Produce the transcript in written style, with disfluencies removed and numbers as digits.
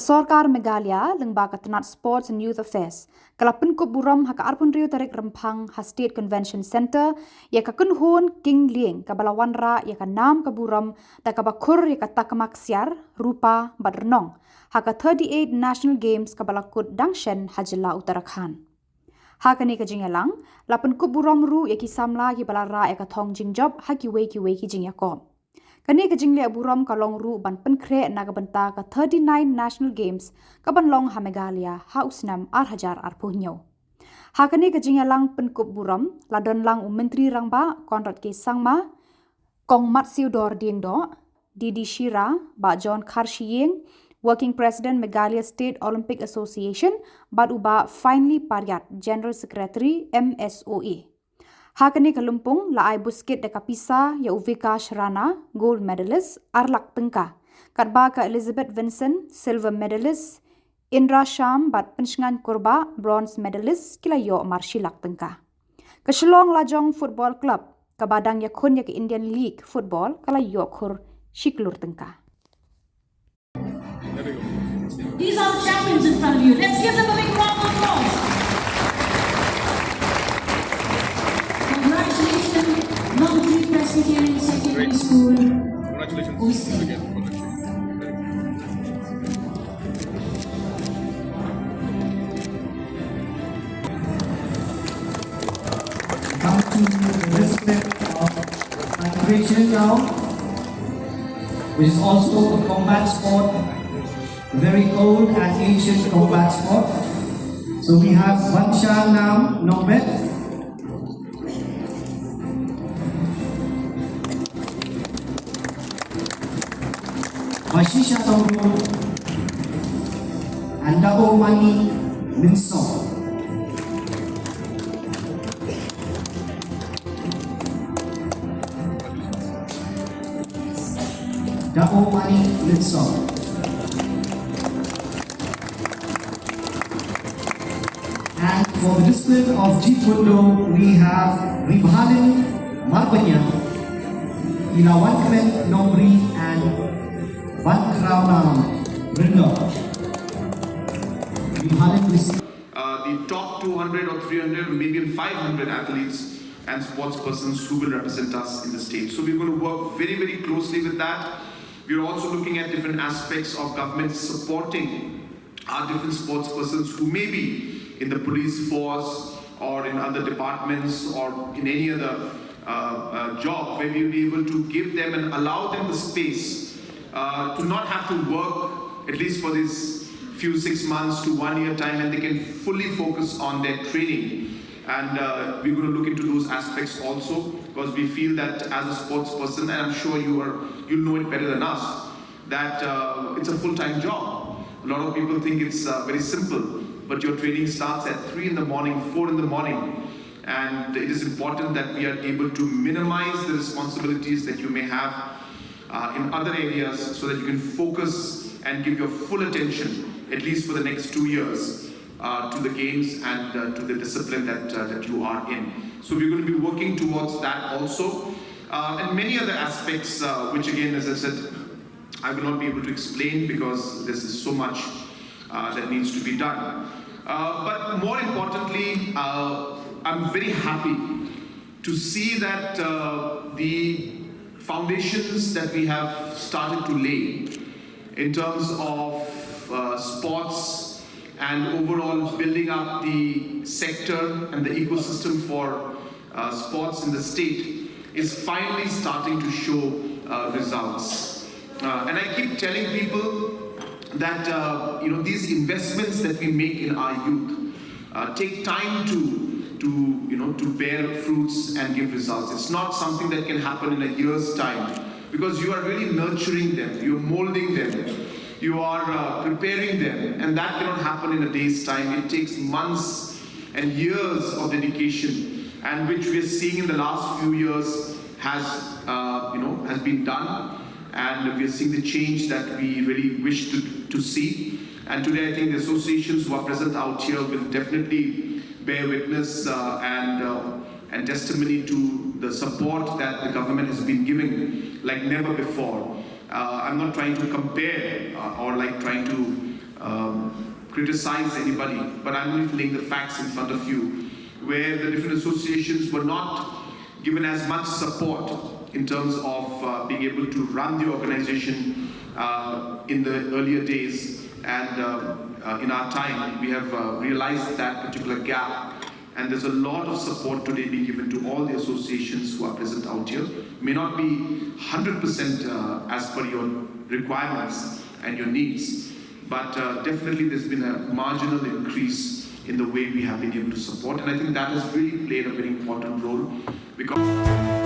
Sorkar Meghalaya lengba katanat Sports and Youth Affairs kala Pynkup Burom haka arpun rio tarik rempang ha State Convention Center ya ka kunhun King Lieng ka bala Wanrah ya ka nam ka Burom da ka bakur ya ka takamak siar rupa badrenong haka 38 National Games ka bala kut Dangshen Hajila Uttarakhand. Haka ni ka jingyalang la Pynkup Burom ru ya ki Samla ki bala ra ya ka thong jingjob haki wei ki jingyakom. Kani ka jingle Burom ka long ru ban penkre na ka banta ka 39 National Games ka ban long ha Meghalaya ha usnam hajar arpuhnyo. Ha kani ka jingalang Pynkup Burom la don lang menteri rangba Konrad ke Sangma kong mat siudor diengdo Didi Shira ba John Karshiyeng Working President Meghalaya State Olympic Association bad uba finally Paryat General Secretary MSOE. Hakani kalumpung la ai busket de kapisa ya Uvika Sharana gold medalist Arlak Tengka katba ka Elizabeth Vincent silver medalist Indra Sham bat pensngan korba bronze medalist kila yo Marshilak Tengka ka Shillong Lajong Football Club ka badang ya khun ya ka Indian League Football kala yo khur Shiklur Tengka. These are the champions in front of you. Let's give them a big round of applause. Congratulations, Montreal Presbyterian Secondary School. Congratulations again. Come to the respect of celebration now, which is also a combat sport, a very old and ancient combat sport. So we have Vansha Nam Nombet. Mashisha Tongro and Dabo Mani Minso. Dabo Mani Minso. And for the discipline of Jikundo, we have Ribhalin Marbanya, Ilawankamen Nomri, and One Crown Rindo. The top 200 or 300, maybe 500 athletes and sports persons who will represent us in the state. So we're going to work very, very closely with that. We're also looking at different aspects of government supporting our different sports persons who may be in the police force or in other departments or in any other job, where we'll be able to give them and allow them the space to not have to work at least for this few 6 months to 1 year time, and they can fully focus on their training. And we're going to look into those aspects also, because we feel that as a sports person, and I'm sure you'll know it better than us, that it's a full-time job. A lot of people think it's very simple, but your training starts at 3 in the morning, 4 in the morning. And it is important that we are able to minimize the responsibilities that you may have in other areas, so that you can focus and give your full attention, at least for the next 2 years, to the games and to the discipline that you are in. So we're going to be working towards that also, and many other aspects, which again, as I said, I will not be able to explain because this is so much that needs to be done. But more importantly, I'm very happy to see that the foundations that we have started to lay in terms of sports and overall building up the sector and the ecosystem for sports in the state is finally starting to show results. And I keep telling people that these investments that we make in our youth take time to bear fruits and give results. It's not something that can happen in a year's time, because you are really nurturing them, you're molding them, you are preparing them, and that cannot happen in a day's time. It takes months and years of dedication, and which we are seeing in the last few years has been done, and we are seeing the change that we really wish to see. And today I think the associations who are present out here will definitely bear witness and testimony to the support that the government has been giving like never before. I'm not trying to compare or like trying to criticize anybody, but I'm going to lay the facts in front of you, where the different associations were not given as much support in terms of being able to run the organization in the earlier days, and in our time we have realized that particular gap, and there's a lot of support today being given to all the associations who are present out here. May not be 100% as per your requirements and your needs, but definitely there's been a marginal increase in the way we have been able to support, and I think that has really played a very important role, because